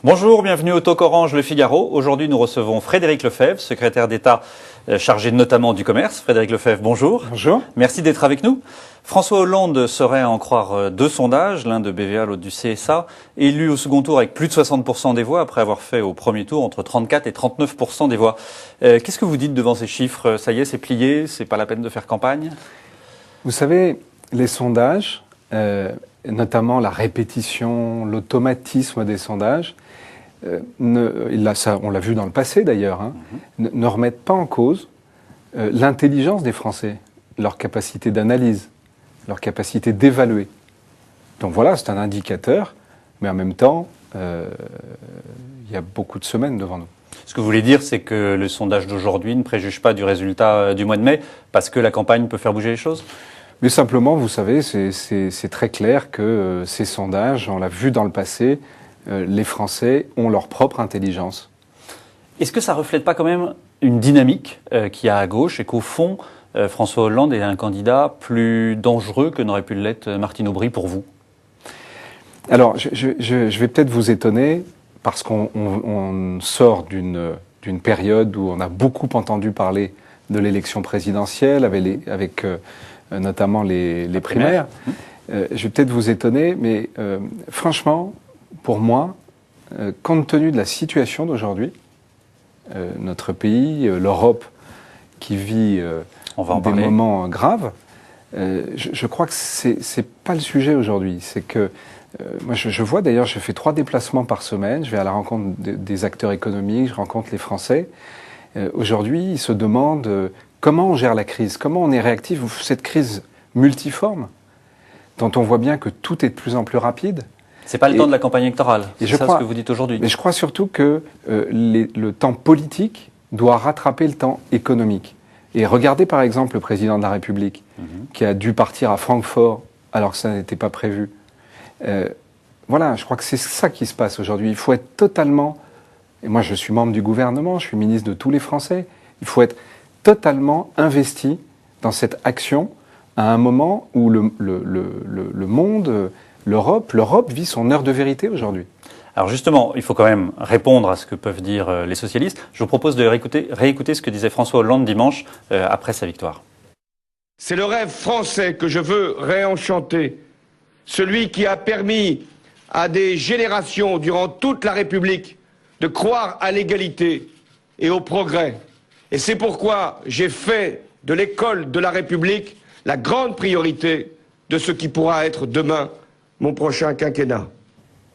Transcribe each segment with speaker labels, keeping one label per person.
Speaker 1: Bonjour, bienvenue au Talk Orange Le Figaro. Aujourd'hui, nous recevons Frédéric Lefebvre, secrétaire d'État chargé notamment du commerce. Frédéric Lefebvre, bonjour.
Speaker 2: Bonjour.
Speaker 1: Merci d'être avec nous. François Hollande serait, à en croire, deux sondages, l'un de BVA, l'autre du CSA, élu au second tour avec plus de 60% des voix, après avoir fait au premier tour entre 34 et 39% des voix. Qu'est-ce que vous dites devant ces chiffres? Ça y est, c'est plié, c'est pas la peine de faire campagne?
Speaker 2: Vous savez, les sondages, notamment la répétition, l'automatisme des sondages, on l'a vu dans le passé d'ailleurs, ne remettent pas en cause l'intelligence des Français, leur capacité d'analyse, leur capacité d'évaluer. Donc voilà, c'est un indicateur, mais en même temps, il y a beaucoup de semaines devant nous.
Speaker 1: Ce que vous voulez dire, c'est que le sondage d'aujourd'hui ne préjuge pas du résultat du mois de mai, parce que la campagne peut faire bouger les choses?
Speaker 2: Mais simplement, vous savez, c'est très clair que ces sondages, on l'a vu dans le passé, les Français ont leur propre intelligence.
Speaker 1: Est-ce que ça ne reflète pas quand même une dynamique qu'il y a à gauche et qu'au fond, François Hollande est un candidat plus dangereux que n'aurait pu l'être Martine Aubry pour vous?
Speaker 2: Alors, je vais peut-être vous étonner, parce qu'on sort d'une période où on a beaucoup entendu parler de l'élection présidentielle, avec notamment les primaires. Je vais peut-être vous étonner, mais franchement, pour moi, compte tenu de la situation d'aujourd'hui, notre pays, l'Europe qui vit des moments graves, je crois que c'est pas le sujet aujourd'hui. C'est que moi, je vois d'ailleurs, je fais 3 déplacements par semaine. Je vais à la rencontre des acteurs économiques, je rencontre les Français. Aujourd'hui, ils se demandent comment on gère la crise, comment on est réactif. Cette crise multiforme, dont on voit bien que tout est de plus en plus rapide.
Speaker 1: C'est pas le temps de la campagne électorale, c'est ça ce que vous dites aujourd'hui.
Speaker 2: Mais je crois surtout que le temps politique doit rattraper le temps économique. Et regardez par exemple le président de la République, qui a dû partir à Francfort alors que ça n'était pas prévu. Voilà, je crois que c'est ça qui se passe aujourd'hui. Il faut être totalement, et moi je suis membre du gouvernement, je suis ministre de tous les Français, il faut être totalement investi dans cette action à un moment où le monde, l'Europe vit son heure de vérité aujourd'hui.
Speaker 1: Alors justement, il faut quand même répondre à ce que peuvent dire les socialistes. Je vous propose de réécouter ce que disait François Hollande dimanche après sa victoire.
Speaker 3: C'est le rêve français que je veux réenchanter, celui qui a permis à des générations durant toute la République de croire à l'égalité et au progrès. Et c'est pourquoi j'ai fait de l'école de la République la grande priorité de ce qui pourra être demain mon prochain quinquennat.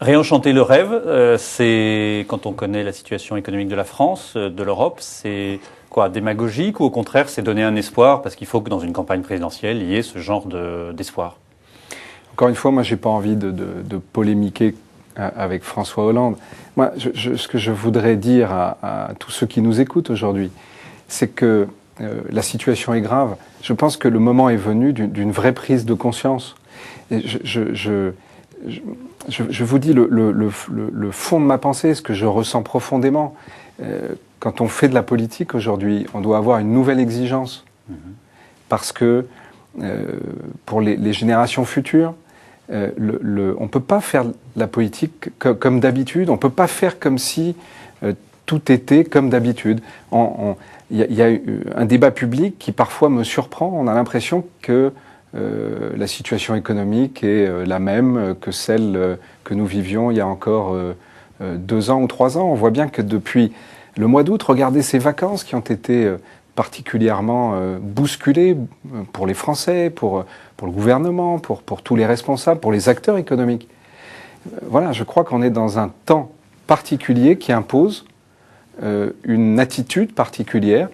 Speaker 1: Réenchanter le rêve, c'est, quand on connaît la situation économique de la France, de l'Europe, c'est quoi, démagogique ou au contraire c'est donner un espoir parce qu'il faut que dans une campagne présidentielle il y ait ce genre d'espoir?
Speaker 2: Encore une fois, moi j'ai pas envie de polémiquer avec François Hollande. Moi, ce que je voudrais dire à tous ceux qui nous écoutent aujourd'hui, c'est que la situation est grave. Je pense que le moment est venu d'une vraie prise de conscience. Et je vous dis le fond de ma pensée, ce que je ressens profondément. Quand on fait de la politique aujourd'hui, on doit avoir une nouvelle exigence. Parce que pour les générations futures, on ne peut pas faire la politique comme d'habitude, on ne peut pas faire comme si tout était comme d'habitude. Il y a un débat public qui parfois me surprend. On a l'impression que la situation économique est la même que celle que nous vivions il y a encore 2 ans ou 3 ans. On voit bien que depuis le mois d'août, regardez ces vacances qui ont été particulièrement bousculées pour les Français, pour le gouvernement, pour tous les responsables, pour les acteurs économiques. Voilà, je crois qu'on est dans un temps particulier qui impose une attitude particulière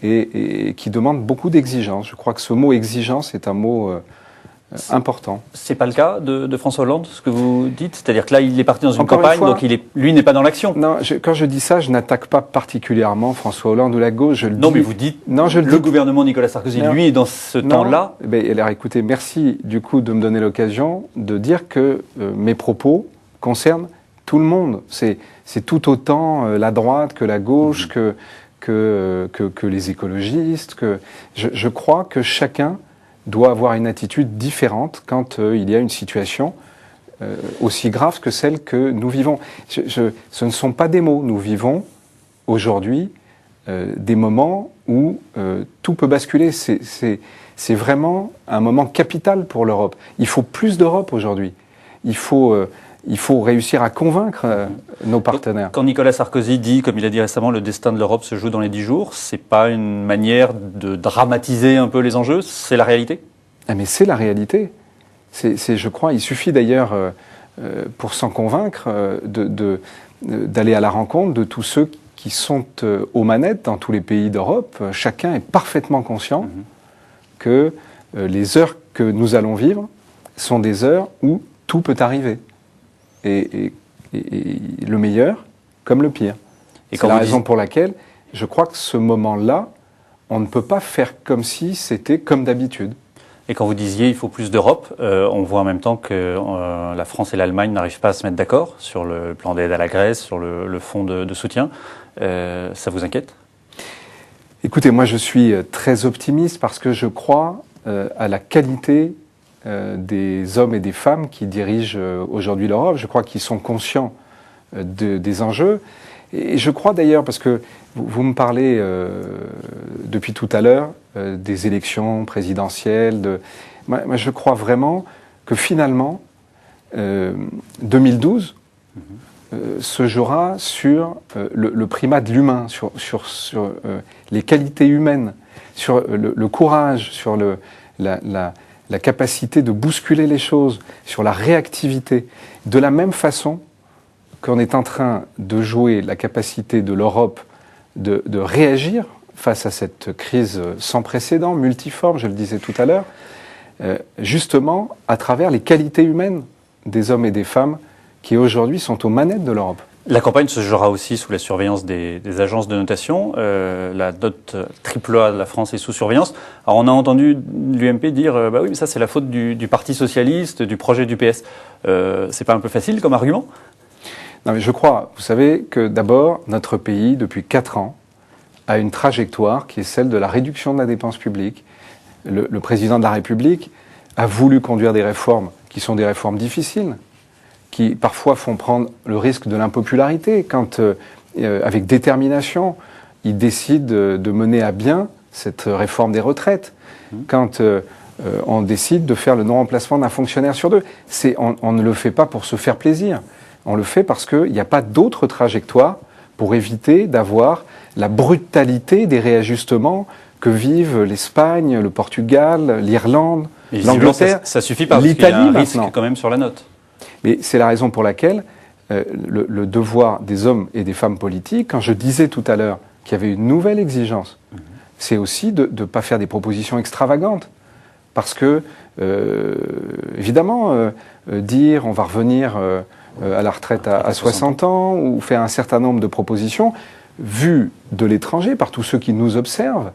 Speaker 2: et qui demande beaucoup d'exigence. Je crois que ce mot exigence est un mot important.
Speaker 1: C'est pas le cas de François Hollande, ce que vous dites? C'est-à-dire que là, il est parti dans une
Speaker 2: Encore
Speaker 1: campagne,
Speaker 2: une fois,
Speaker 1: donc lui n'est pas dans l'action.
Speaker 2: Non, quand je dis ça, je n'attaque pas particulièrement François Hollande ou la gauche.
Speaker 1: Non, mais vous dites le gouvernement Nicolas Sarkozy, lui, est dans ce temps-là.
Speaker 2: Alors écoutez, merci du coup de me donner l'occasion de dire que mes propos concernent tout le monde. C'est tout autant la droite que la gauche, que les écologistes. Je crois que chacun doit avoir une attitude différente quand il y a une situation aussi graves que celles que nous vivons. Ce ne sont pas des mots. Nous vivons aujourd'hui des moments où tout peut basculer. C'est vraiment un moment capital pour l'Europe. Il faut plus d'Europe aujourd'hui. Il faut réussir à convaincre nos partenaires.
Speaker 1: Quand Nicolas Sarkozy dit, comme il a dit récemment, le destin de l'Europe se joue dans les 10 jours, c'est pas une manière de dramatiser un peu les enjeux, c'est la réalité?
Speaker 2: Ah mais c'est la réalité. Je crois, il suffit d'ailleurs, pour s'en convaincre, d'aller à la rencontre de tous ceux qui sont aux manettes dans tous les pays d'Europe. Chacun est parfaitement conscient que les heures que nous allons vivre sont des heures où tout peut arriver. Et le meilleur comme le pire. C'est la raison pour laquelle je crois que ce moment-là, on ne peut pas faire comme si c'était comme d'habitude.
Speaker 1: Et quand vous disiez il faut plus d'Europe, on voit en même temps que la France et l'Allemagne n'arrivent pas à se mettre d'accord sur le plan d'aide à la Grèce, sur le fonds de soutien. Ça vous inquiète?
Speaker 2: Écoutez, moi je suis très optimiste parce que je crois à la qualité des hommes et des femmes qui dirigent aujourd'hui l'Europe. Je crois qu'ils sont conscients des enjeux. Et je crois d'ailleurs, parce que vous me parlez depuis tout à l'heure des élections présidentielles. Moi, je crois vraiment que finalement, 2012 se jouera sur le primat de l'humain, sur les qualités humaines, sur le courage, sur la capacité de bousculer les choses, sur la réactivité. De la même façon qu'on est en train de jouer la capacité de l'Europe de réagir face à cette crise sans précédent, multiforme, je le disais tout à l'heure, justement à travers les qualités humaines des hommes et des femmes qui aujourd'hui sont aux manettes de l'Europe.
Speaker 1: La campagne se jouera aussi sous la surveillance des agences de notation. La note AAA de la France est sous surveillance. Alors on a entendu l'UMP dire bah oui, mais ça c'est la faute du Parti socialiste, du projet du PS. C'est pas un peu facile comme argument?
Speaker 2: Non, mais je crois, vous savez, que d'abord, notre pays, depuis 4 ans, a une trajectoire qui est celle de la réduction de la dépense publique. Le président de la République a voulu conduire des réformes qui sont des réformes difficiles, qui parfois font prendre le risque de l'impopularité, quand, avec détermination, il décide de mener à bien cette réforme des retraites, quand on décide de faire le non-remplacement d'un fonctionnaire sur 2. On ne le fait pas pour se faire plaisir. On le fait parce qu'il n'y a pas d'autre trajectoire pour éviter d'avoir la brutalité des réajustements que vivent l'Espagne, le Portugal, l'Irlande, l'Angleterre,
Speaker 1: ça suffit pas, parce qu'il y a un risque quand même sur la note.
Speaker 2: Mais c'est la raison pour laquelle le devoir des hommes et des femmes politiques, quand je disais tout à l'heure qu'il y avait une nouvelle exigence, c'est aussi de ne pas faire des propositions extravagantes. Parce que, évidemment, dire on va revenir à la retraite à 60 ans, ou faire un certain nombre de propositions, vues de l'étranger, par tous ceux qui nous observent,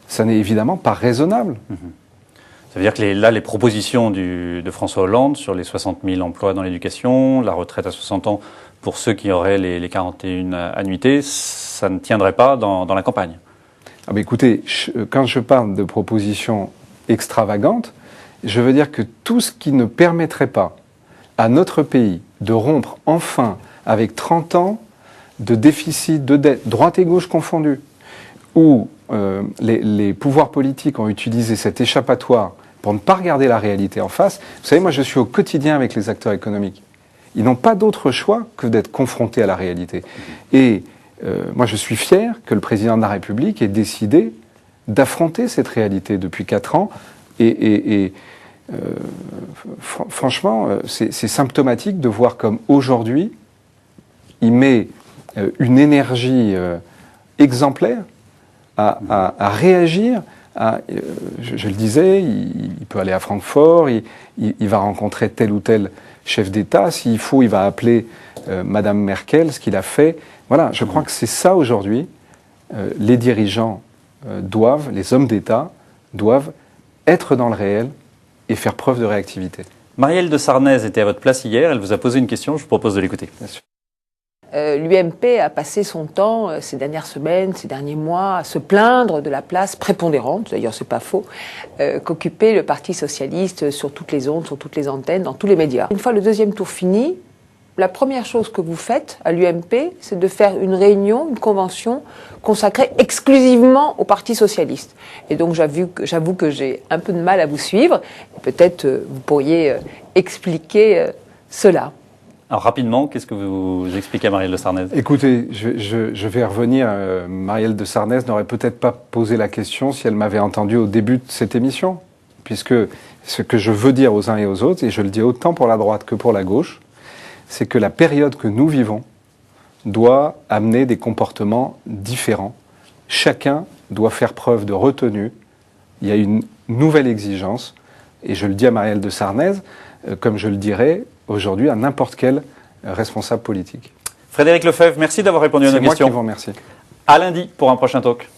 Speaker 2: ça n'est évidemment pas raisonnable.
Speaker 1: Ça veut dire que les propositions de François Hollande sur les 60 000 emplois dans l'éducation, la retraite à 60 ans pour ceux qui auraient les 41 annuités, ça ne tiendrait pas dans la campagne.
Speaker 2: Ah ben écoutez, quand je parle de propositions extravagantes, je veux dire que tout ce qui ne permettrait pas à notre pays de rompre enfin avec 30 ans de déficit, de dette, droite et gauche confondus, où les pouvoirs politiques ont utilisé cet échappatoire pour ne pas regarder la réalité en face. Vous savez, moi je suis au quotidien avec les acteurs économiques. Ils n'ont pas d'autre choix que d'être confrontés à la réalité. Et moi je suis fier que le président de la République ait décidé d'affronter cette réalité depuis 4 ans. Franchement, c'est symptomatique de voir comme aujourd'hui, il met une énergie exemplaire à réagir. Je le disais, il peut aller à Francfort, il va rencontrer tel ou tel chef d'État. S'il faut, il va appeler Madame Merkel, ce qu'il a fait. Voilà, je crois que c'est ça aujourd'hui. Les dirigeants les hommes d'État doivent être dans le réel et faire preuve de réactivité.
Speaker 1: Marielle de Sarnez était à votre place hier, elle vous a posé une question, je vous propose de l'écouter.
Speaker 4: l'UMP a passé son temps, ces dernières semaines, ces derniers mois, à se plaindre de la place prépondérante, d'ailleurs c'est pas faux, qu'occupait le Parti socialiste sur toutes les ondes, sur toutes les antennes, dans tous les médias. Une fois le deuxième tour fini, la première chose que vous faites à l'UMP, c'est de faire une réunion, une convention consacrée exclusivement au Parti socialiste. Et donc j'avoue que j'ai un peu de mal à vous suivre. Peut-être vous pourriez expliquer cela.
Speaker 1: Alors rapidement, qu'est-ce que vous expliquez à Marielle de Sarnez?
Speaker 2: Écoutez, je vais revenir. Marielle de Sarnez n'aurait peut-être pas posé la question si elle m'avait entendu au début de cette émission. Puisque ce que je veux dire aux uns et aux autres, et je le dis autant pour la droite que pour la gauche, c'est que la période que nous vivons doit amener des comportements différents. Chacun doit faire preuve de retenue. Il y a une nouvelle exigence, et je le dis à Marielle de Sarnez, comme je le dirais aujourd'hui à n'importe quel responsable politique.
Speaker 1: Frédéric Lefebvre, merci d'avoir répondu à nos questions.
Speaker 2: C'est moi qui vous remercie.
Speaker 1: À lundi pour un prochain talk.